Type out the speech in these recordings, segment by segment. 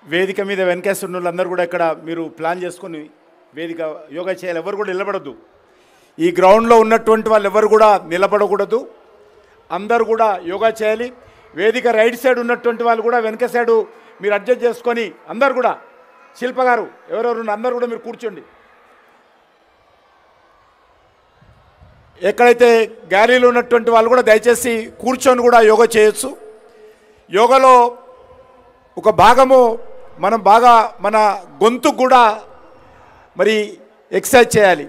వేదిక మీద వెనకేస్తున్న వాళ్ళందరూ కూడా ఇక్కడ మీరు ప్లాన్ చేసుకొని వేదిక యోగా చేయాలి. ఎవరు కూడా నిలబడద్దు. ఈ గ్రౌండ్లో ఉన్నటువంటి వాళ్ళు ఎవరు కూడా నిలబడకూడదు. అందరూ కూడా యోగా చేయాలి. వేదిక రైట్ సైడ్ ఉన్నటువంటి వాళ్ళు కూడా వెనక సైడు మీరు అడ్జస్ట్ చేసుకొని అందరు కూడా, శిల్ప గారు ఎవరెవరు అందరు కూడా మీరు కూర్చోండి. ఎక్కడైతే గ్యాలరీలో ఉన్నటువంటి వాళ్ళు కూడా దయచేసి కూర్చొని కూడా యోగా చేయొచ్చు. యోగాలో ఒక భాగము మనం బాగా మన గొంతుకు కూడా మరి ఎక్సర్సైజ్ చేయాలి.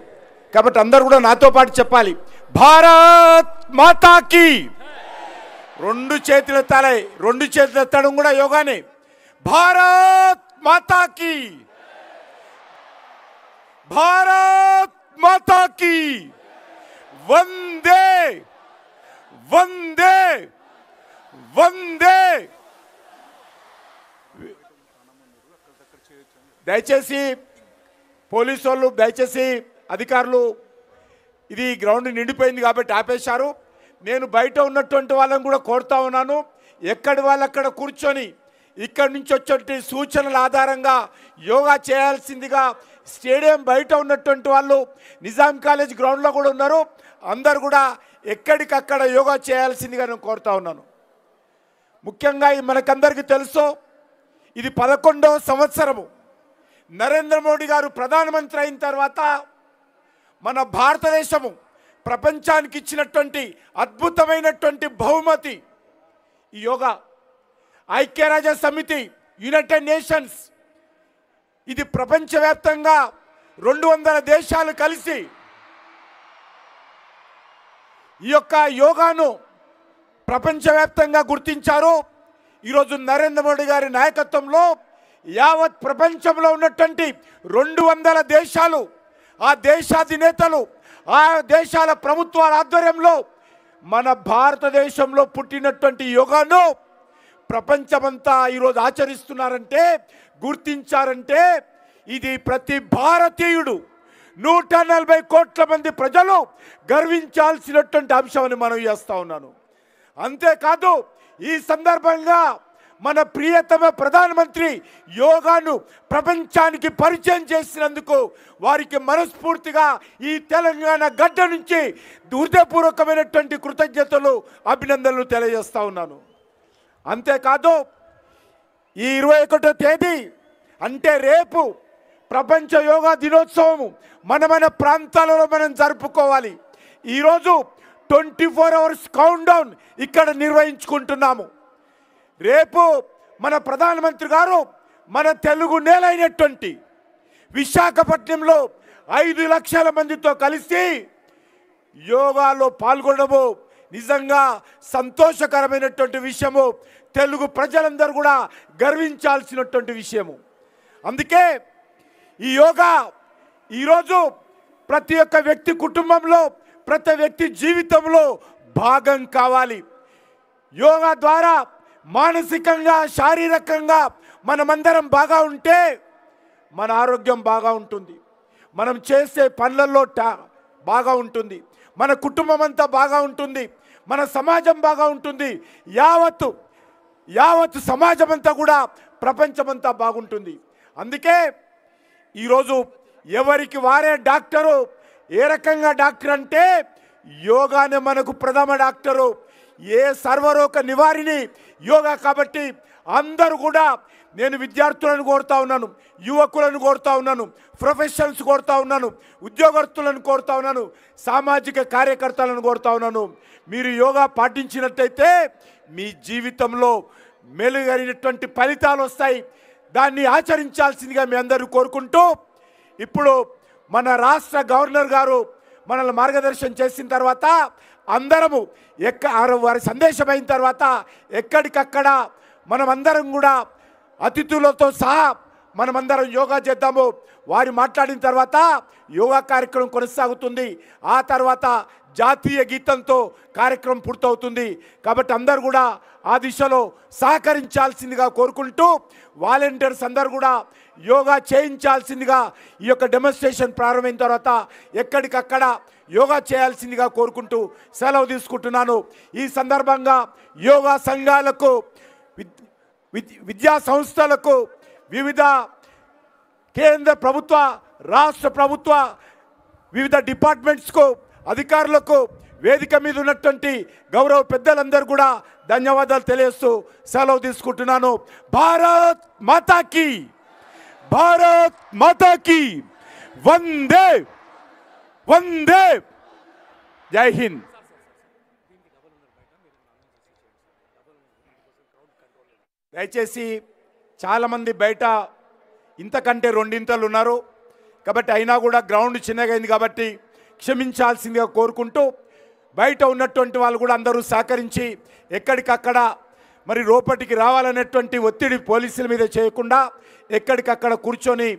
కాబట్టి అందరూ కూడా నాతో పాటు చెప్పాలి, భారత్ మాతాకి. రెండు చేతులు ఎత్తాలి. రెండు చేతులు ఎత్తడం కూడా యోగానే. భారత్ మాతాకి, భారత్ మాతాకి, వందే వందే వందే. దయచేసి పోలీసు వాళ్ళు, దయచేసి అధికారులు, ఇది గ్రౌండ్ నిండిపోయింది కాబట్టి ఆపేశారు. నేను బయట ఉన్నటువంటి వాళ్ళని కూడా కోరుతా ఉన్నాను, ఎక్కడి వాళ్ళు అక్కడ కూర్చొని ఇక్కడి నుంచి వచ్చే సూచనల ఆధారంగా యోగా చేయాల్సిందిగా. స్టేడియం బయట ఉన్నటువంటి వాళ్ళు నిజాం కాలేజ్ గ్రౌండ్లో కూడా ఉన్నారు. అందరు కూడా ఎక్కడికక్కడ యోగా చేయాల్సిందిగా నేను కోరుతా ఉన్నాను. ముఖ్యంగా మనకందరికీ తెలుసు, ఇది 11వ సంవత్సరము. నరేంద్ర మోడీ గారు ప్రధానమంత్రి అయిన తర్వాత మన భారతదేశము ప్రపంచానికి ఇచ్చినటువంటి అద్భుతమైనటువంటి బహుమతి ఈ యోగా. ఐక్యరాజ్య సమితి, యునైటెడ్ నేషన్స్, ఇది ప్రపంచవ్యాప్తంగా 200 దేశాలు కలిసి ఈ యొక్క యోగాను ప్రపంచవ్యాప్తంగా గుర్తించారు. ఈరోజు నరేంద్ర మోడీ గారి నాయకత్వంలో యావత్ ప్రపంచంలో ఉన్నటువంటి 200 దేశాలు, ఆ దేశాధినేతలు, ఆ దేశాల ప్రభుత్వాల ఆధ్వర్యంలో మన భారతదేశంలో పుట్టినటువంటి యోగాను ప్రపంచమంతా ఈరోజు ఆచరిస్తున్నారంటే, గుర్తించారంటే, ఇది ప్రతి భారతీయుడు 140 కోట్ల మంది ప్రజలు గర్వించాల్సినటువంటి అంశమని మనం చేస్తూ ఉన్నాను. అంతేకాదు, ఈ సందర్భంగా మన ప్రియతమ ప్రధానమంత్రి యోగాను ప్రపంచానికి పరిచయం చేసినందుకు వారికి మనస్ఫూర్తిగా ఈ తెలంగాణ గడ్డ నుంచి హృదయపూర్వకమైనటువంటి కృతజ్ఞతలు, అభినందనలు తెలియజేస్తూ ఉన్నాను. అంతేకాదు, ఈ 21వ తేదీ అంటే రేపు ప్రపంచ యోగా దినోత్సవము మన ప్రాంతాలలో మనం జరుపుకోవాలి. ఈరోజు 24 అవర్స్ కౌంట్ డౌన్ ఇక్కడ నిర్వహించుకుంటున్నాము. రేపు మన ప్రధానమంత్రి గారు మన తెలుగు నేలైనటువంటి విశాఖపట్నంలో 5 లక్షల మందితో కలిసి యోగాలో పాల్గొనడము నిజంగా సంతోషకరమైనటువంటి విషయము. తెలుగు ప్రజలందరూ కూడా గర్వించాల్సినటువంటి విషయము. అందుకే ఈ యోగా ఈరోజు ప్రతి ఒక్క వ్యక్తి కుటుంబంలో, ప్రతి వ్యక్తి జీవితంలో భాగం కావాలి. యోగా ద్వారా మానసికంగా, శారీరకంగా మనమందరం బాగా ఉంటే మన ఆరోగ్యం బాగా ఉంటుంది, మనం చేసే పనులలో బాగా ఉంటుంది, మన కుటుంబం అంతా బాగా ఉంటుంది, మన సమాజం బాగా ఉంటుంది, యావత్తు సమాజం అంతా కూడా, ప్రపంచమంతా బాగుంటుంది. అందుకే ఈరోజు ఎవరికి వారే డాక్టరు. ఏ రకంగా డాక్టర్ అంటే యోగానే మనకు ప్రథమ డాక్టరు. ఏ సర్వరోగ నివారిణి యోగా. కాబట్టి అందరూ కూడా, నేను విద్యార్థులను కోరుతా ఉన్నాను, యువకులను కోరుతా ఉన్నాను, ప్రొఫెషనల్స్ కోరుతా ఉన్నాను, ఉద్యోగస్తులను కోరుతా ఉన్నాను, సామాజిక కార్యకర్తలను కోరుతా ఉన్నాను. మీరు యోగా పాటించినట్టయితే మీ జీవితంలో మెరుగైనటువంటి ఫలితాలు వస్తాయి. దాన్ని ఆచరించాల్సిందిగా మీ అందరూ కోరుకుంటూ, ఇప్పుడు మన రాష్ట్ర గవర్నర్ గారు మనల్ని మార్గదర్శనం చేసిన తర్వాత అందరము వారి సందేశం అయిన తర్వాత ఎక్కడికక్కడ మనమందరం కూడా అతిథులతో సహా మనమందరం యోగా చేద్దాము. వారు మాట్లాడిన తర్వాత యోగా కార్యక్రమం కొనసాగుతుంది. ఆ తర్వాత జాతీయ గీతంతో కార్యక్రమం పూర్తవుతుంది. కాబట్టి అందరూ కూడా ఆ దిశలో సహకరించాల్సిందిగా కోరుకుంటూ, వాలంటీర్స్ అందరూ కూడా యోగా చేయించాల్సిందిగా ఈ యొక్క డెమోన్స్ట్రేషన్ ప్రారంభమైన తర్వాత ఎక్కడికక్కడ యోగా చేయాల్సిందిగా కోరుకుంటూ సెలవు తీసుకుంటున్నాను. ఈ సందర్భంగా యోగా సంఘాలకు, విద్యా సంస్థలకు, వివిధ కేంద్ర ప్రభుత్వ రాష్ట్ర ప్రభుత్వ వివిధ డిపార్ట్మెంట్స్కు అధికారులకు వేదిక మీద ఉన్నటువంటి గౌరవ పెద్దలందరూ కూడా ధన్యవాదాలు తెలియజేస్తూ సెలవు తీసుకుంటున్నాను. భారత్ మాతాకి, భారత్ మాతాకి, వందే వందే, జై హింద్. దయచేసి చాలామంది బయట ఇంతకంటే రెండింతలు ఉన్నారు కాబట్టి అయినా కూడా గ్రౌండ్ చిన్నగా అయింది కాబట్టి క్షమించాల్సిందిగా కోరుకుంటూ బయట ఉన్నటువంటి వాళ్ళు కూడా అందరూ సహకరించి ఎక్కడికక్కడ మరి లోపటికి రావాలనేటువంటి ఒత్తిడి పోలీసుల మీద చేయకుండా ఎక్కడికక్కడ కూర్చొని